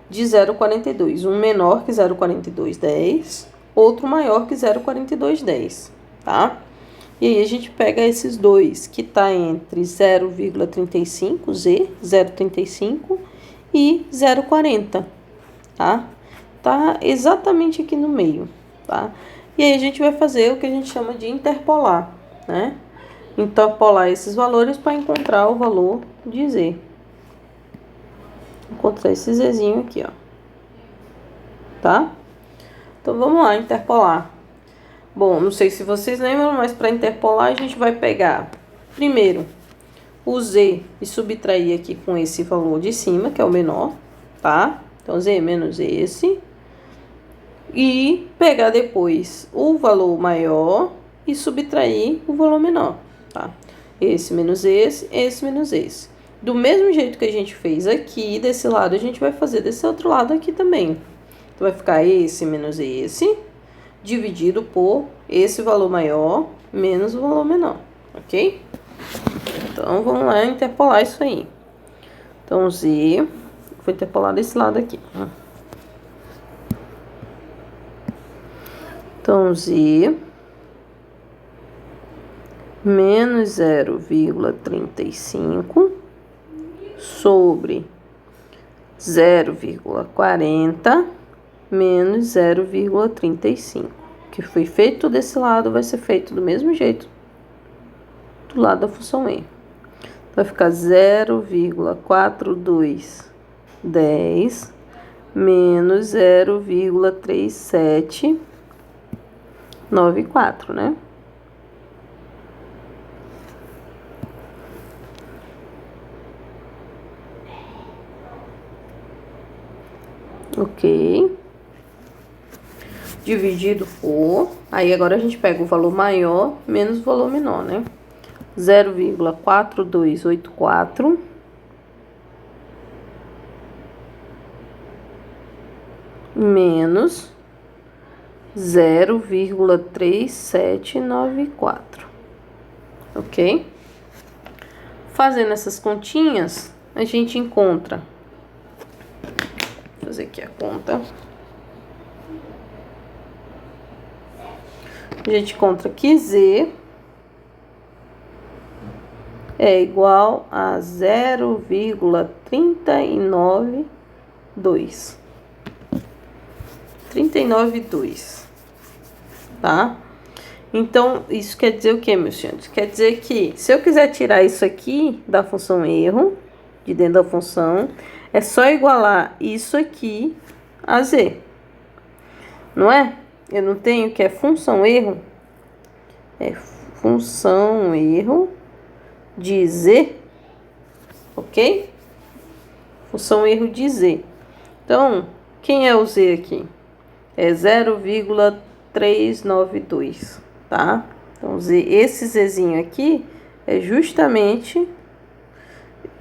de 0,42. Um menor que 0,4210, outro maior que 0,4210, tá? E aí, a gente pega esses dois, que tá entre 0,35, z, 0,35 e 0,40, tá? Tá exatamente aqui no meio, tá? E aí, a gente vai fazer o que a gente chama de interpolar, né? Interpolar esses valores para encontrar o valor de z. Encontrar esse zzinho aqui, ó. Tá? Então, vamos lá, interpolar. Bom, não sei se vocês lembram, mas para interpolar a gente vai pegar, primeiro, o z e subtrair aqui com esse valor de cima, que é o menor, tá? Então, z menos esse. E pegar depois o valor maior e subtrair o valor menor, tá? Esse menos esse menos esse. Do mesmo jeito que a gente fez aqui, desse lado, a gente vai fazer desse outro lado aqui também. Então, vai ficar esse menos esse, dividido por esse valor maior menos o valor menor, ok? Então, vamos lá interpolar isso aí. Então, z, vou interpolar desse lado aqui. Então, z menos 0,35 sobre 0,40 menos 0,35. Que foi feito desse lado vai ser feito do mesmo jeito do lado da função e. Vai ficar 0,4210 menos 0,3794, né? Ok. Dividido por... Aí, agora a gente pega o valor maior menos o valor menor, né? 0,4284 menos 0,3794. Ok? Fazendo essas continhas, a gente encontra... Vou fazer aqui a conta. A gente encontra que z é igual a 0,392. 39,2, tá? Então, isso quer dizer o que, meus senhores? Quer dizer que, se eu quiser tirar isso aqui da função erro, de dentro da função, é só igualar isso aqui a z, não é? Eu não tenho que é função erro, é função erro de z, ok? Função erro de z. Então, quem é o z aqui? É 0,392, tá? Então, esse zzinho aqui é justamente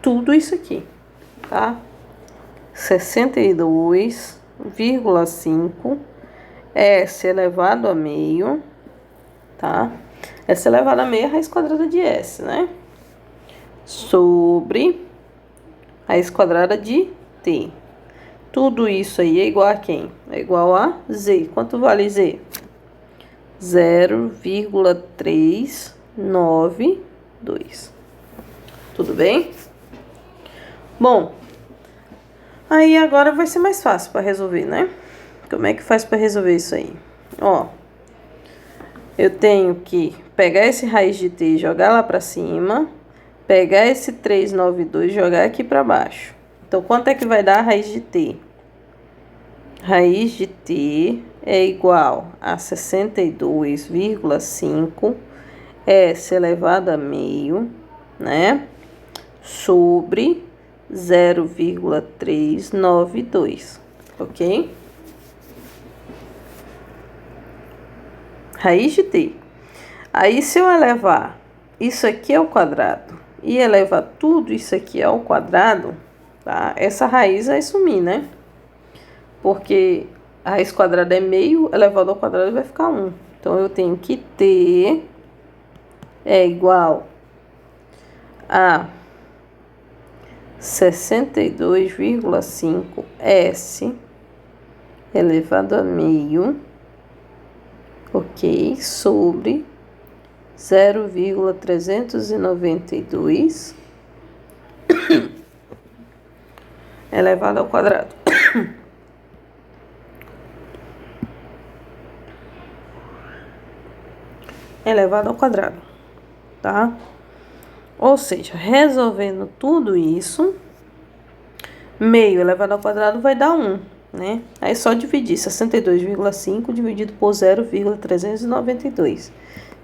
tudo isso aqui, tá? 62,5 S elevado a meio, tá? S elevado a meio é a raiz quadrada de S, né? Sobre raiz quadrada de T. Tudo isso aí é igual a quem? É igual a Z. Quanto vale Z? 0,392. Tudo bem? Bom, aí agora vai ser mais fácil para resolver, né? Como é que faz para resolver isso aí? Ó, eu tenho que pegar esse raiz de t e jogar lá para cima, pegar esse 392 e jogar aqui para baixo. Então, quanto é que vai dar a raiz de t? Raiz de t é igual a 62,5 S elevado a meio, né? Sobre 0,392, ok? Raiz de t. Aí, se eu elevar isso aqui ao quadrado e elevar tudo isso aqui ao quadrado, tá? Essa raiz vai sumir, né? Porque a raiz quadrada é meio, elevado ao quadrado vai ficar 1. Então, eu tenho que t é igual a 62,5 S elevado a meio, ok, sobre 0,392 elevado ao quadrado. Elevado ao quadrado, tá? Ou seja, resolvendo tudo isso, meio elevado ao quadrado vai dar 1, né? Aí é só dividir 62,5 dividido por 0,392.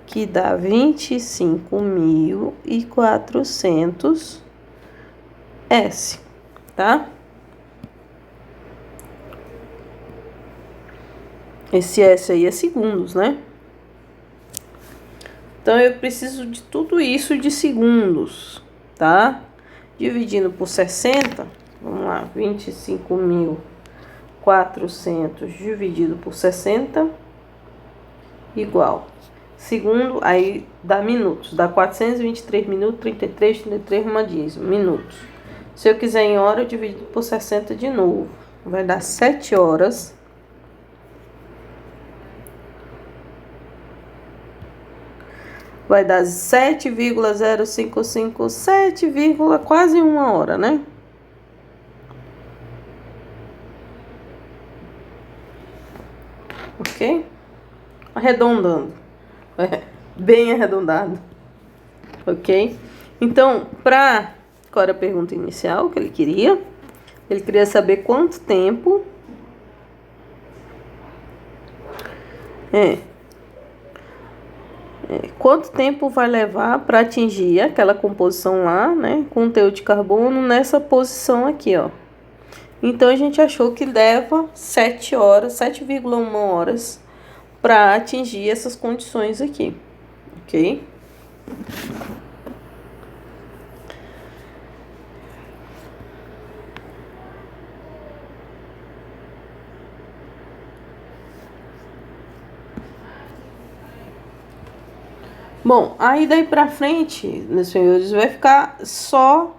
que dá 25.400 S, tá? Esse S aí é segundos, né? Então, eu preciso de tudo isso de segundos, tá? Dividindo por 60, vamos lá, 25.400 dividido por 60, igual. Segundo, aí dá minutos, dá 423 minutos, 33, uma dízima, minutos. Se eu quiser em hora, eu divido por 60 de novo. Vai dar 7 horas. Vai dar 7,0557, quase 1 hora, né? Ok? Arredondando. Bem arredondado. Ok? Então, qual era a pergunta inicial que ele queria? Ele queria saber quanto tempo... quanto tempo vai levar para atingir aquela composição lá, né, com teor de carbono nessa posição aqui, ó. Então, a gente achou que leva 7 horas, 7,1 horas para atingir essas condições aqui, ok? Bom, aí daí pra frente, meus senhores, vai ficar só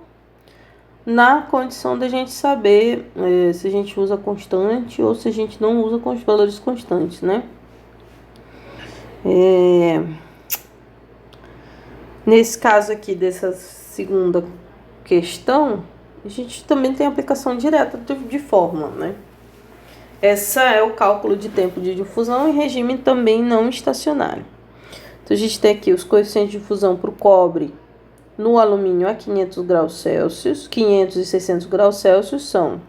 na condição da gente saber se a gente usa constante ou se a gente não usa com os valores constantes, né? Nesse caso aqui, dessa segunda questão, a gente também tem aplicação direta de fórmula, né? Essa é o cálculo de tempo de difusão em regime também não estacionário. Então, a gente tem aqui os coeficientes de difusão para o cobre no alumínio a 500 graus Celsius. 500 e 600 graus Celsius são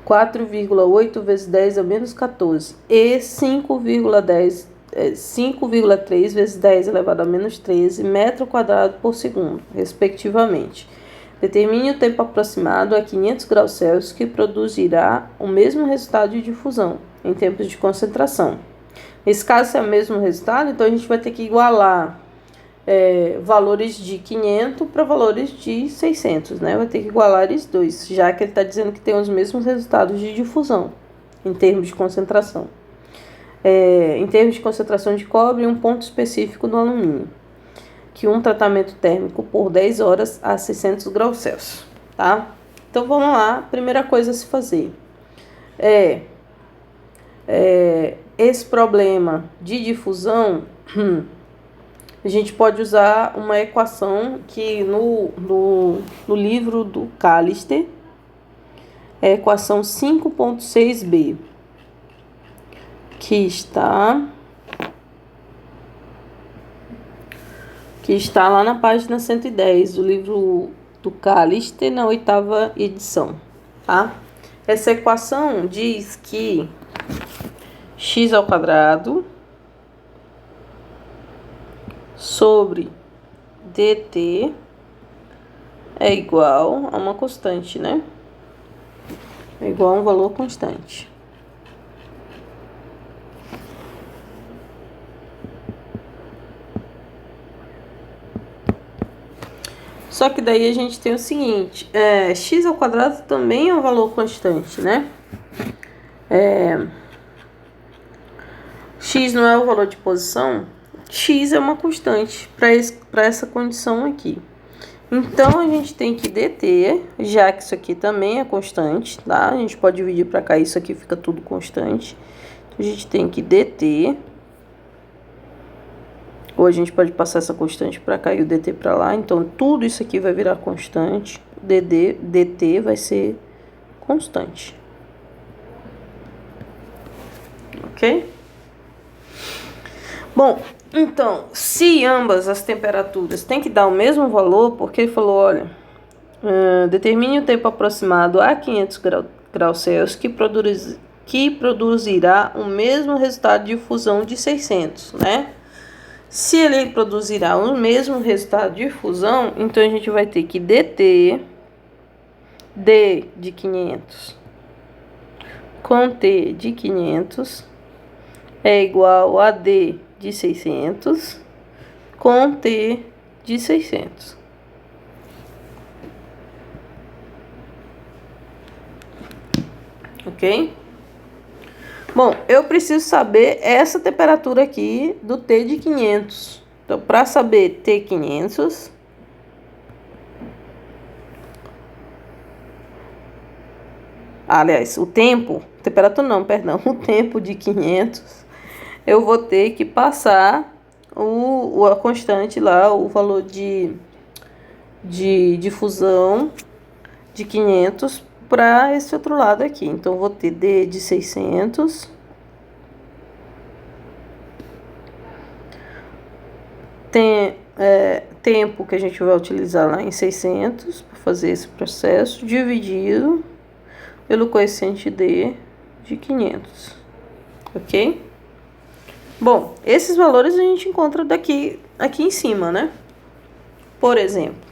4,8 vezes 10 a menos 14 e 5,3 vezes 10 elevado a menos 13 metro quadrado por segundo, respectivamente. Determine o tempo aproximado a 500 graus Celsius que produzirá o mesmo resultado de difusão em tempos de concentração. Nesse caso, se é o mesmo resultado, então a gente vai ter que igualar valores de 500 para valores de 600, né? Vai ter que igualar os dois, já que ele está dizendo que tem os mesmos resultados de difusão em termos de concentração. Em termos de concentração de cobre, um ponto específico do alumínio, que um tratamento térmico por 10 horas a 600 graus Celsius, tá? Então, vamos lá. Primeira coisa a se fazer esse problema de difusão, a gente pode usar uma equação que no livro do Callister é a equação 5.6b, que está lá na página 110 do livro do Callister, na 8ª edição, tá? Essa equação diz que x² sobre dt é igual a uma constante, né? É igual a um valor constante. Só que daí a gente tem o seguinte, x² também é um valor constante, né? X não é o valor de posição, x é uma constante para essa condição aqui. Então, a gente tem que dt, já que isso aqui também é constante, tá? A gente pode dividir para cá, isso aqui fica tudo constante. Então, a gente tem que dt, ou a gente pode passar essa constante para cá e o dt para lá. Então, tudo isso aqui vai virar constante, dt vai ser constante. Ok? Bom, então, se ambas as temperaturas têm que dar o mesmo valor, porque ele falou, olha, determine o tempo aproximado a 500 graus Celsius que produzirá o mesmo resultado de fusão de 600, né? Se ele produzirá o mesmo resultado de fusão, então a gente vai ter que dt, D de 500 com T de 500 é igual a D de 600 com T de 600. Ok? Bom, eu preciso saber essa temperatura aqui do T de 500. Então, para saber T500, aliás, o tempo, temperatura não, perdão, o tempo de 500, eu vou ter que passar a constante lá, o valor de fusão de 500 para esse outro lado aqui. Então, eu vou ter D de 600 tempo que a gente vai utilizar lá em 600 para fazer esse processo, dividido pelo coeficiente D de 500, ok? Bom, esses valores a gente encontra aqui em cima, né? Por exemplo,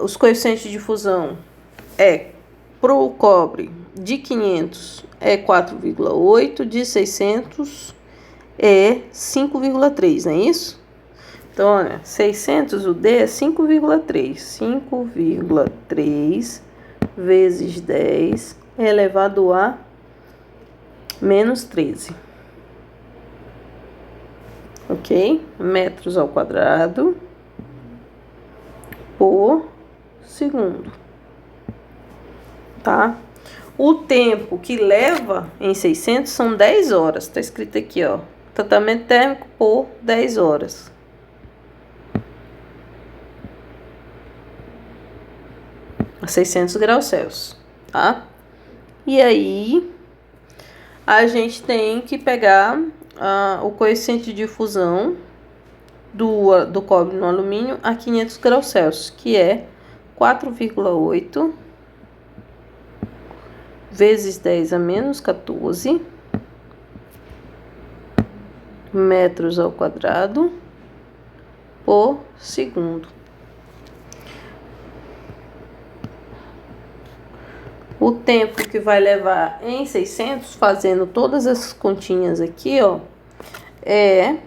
os coeficientes de fusão para o cobre de 500 é 4,8, de 600 é 5,3, não é isso? Então, olha, 600, o D é 5,3. 5,3 vezes 10 elevado a menos 13. Ok? Metros ao quadrado por segundo. Tá? O tempo que leva em 600 são 10 horas. Tá escrito aqui, ó. Tratamento térmico por 10 horas. A 600 graus Celsius, tá? E aí, a gente tem que pegar o coeficiente de fusão do cobre no alumínio a 500 graus Celsius, que é 4,8 vezes 10 a menos 14 metros ao quadrado por segundo. O tempo que vai levar em 600, fazendo todas essas continhas aqui, ó, deixa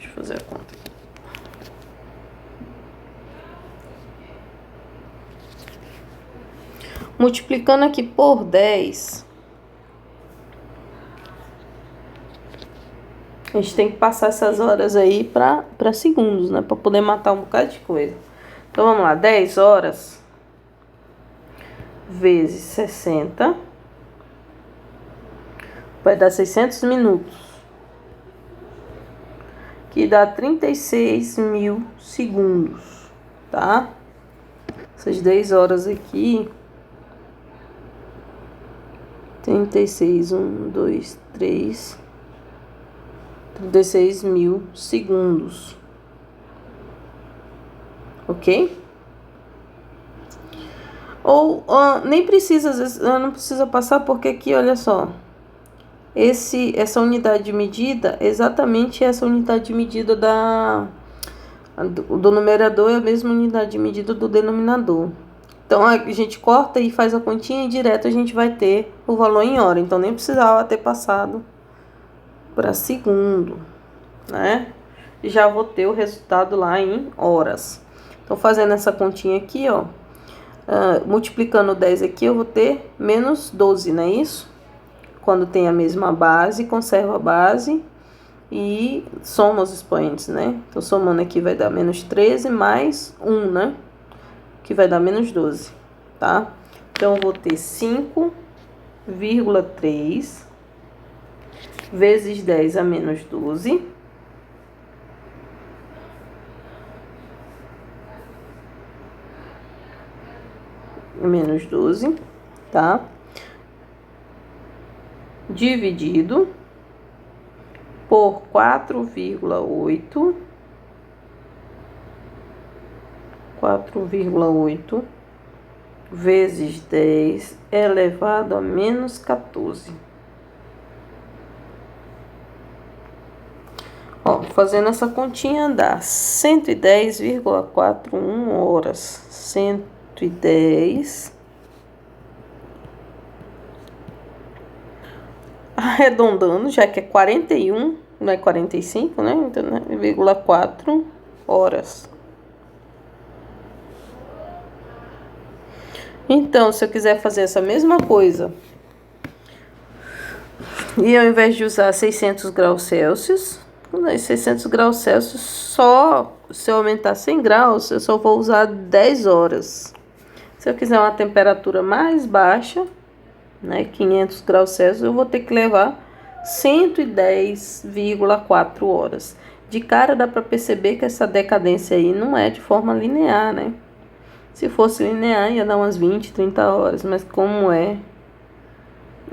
eu fazer a conta aqui. Multiplicando aqui por 10, a gente tem que passar essas horas aí para segundos, né? Para poder matar um bocado de coisa. Então, vamos lá. 10 horas vezes 60 vai dar 600 minutos, que dá 36.000 segundos, tá? Essas 10 horas aqui, 36, 1, 2, 3, 36.000 segundos, ok? Ou nem precisa, às vezes, não precisa passar, porque aqui, olha só, essa unidade de medida, exatamente essa unidade de medida do numerador é a mesma unidade de medida do denominador. Então, a gente corta e faz a continha e direto a gente vai ter o valor em hora. Então, nem precisava ter passado para segundo, né? Já vou ter o resultado lá em horas. Então, fazendo essa continha aqui, ó. Multiplicando 10 aqui, eu vou ter menos 12, não é isso? Quando tem a mesma base, conserva a base e soma os expoentes, né? Então, somando aqui vai dar menos 13 mais 1, né? Que vai dar menos 12, tá? Então, eu vou ter 5,3 vezes 10 a menos 12. Menos 12, tá? Dividido por 4,8 vezes 10 elevado a menos 14. Ó, fazendo essa continha dá 110,41 horas. 110. Arredondando, já que é 41, não é 45, né? Então, né? 4 horas. Então, se eu quiser fazer essa mesma coisa, e ao invés de usar 600 graus Celsius, 600 graus Celsius, só se eu aumentar 100 graus, eu só vou usar 10 horas. Se eu quiser uma temperatura mais baixa, né, 500 graus Celsius, eu vou ter que levar 110,4 horas. De cara dá para perceber que essa decadência aí não é de forma linear, né? Se fosse linear ia dar umas 20, 30 horas, mas como é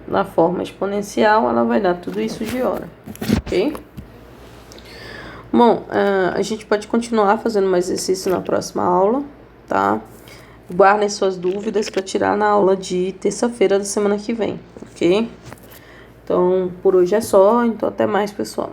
na forma exponencial, ela vai dar tudo isso de hora, ok? Bom, a gente pode continuar fazendo mais exercício na próxima aula, tá? Guardem suas dúvidas para tirar na aula de terça-feira da semana que vem, ok? Então, por hoje é só, então até mais, pessoal.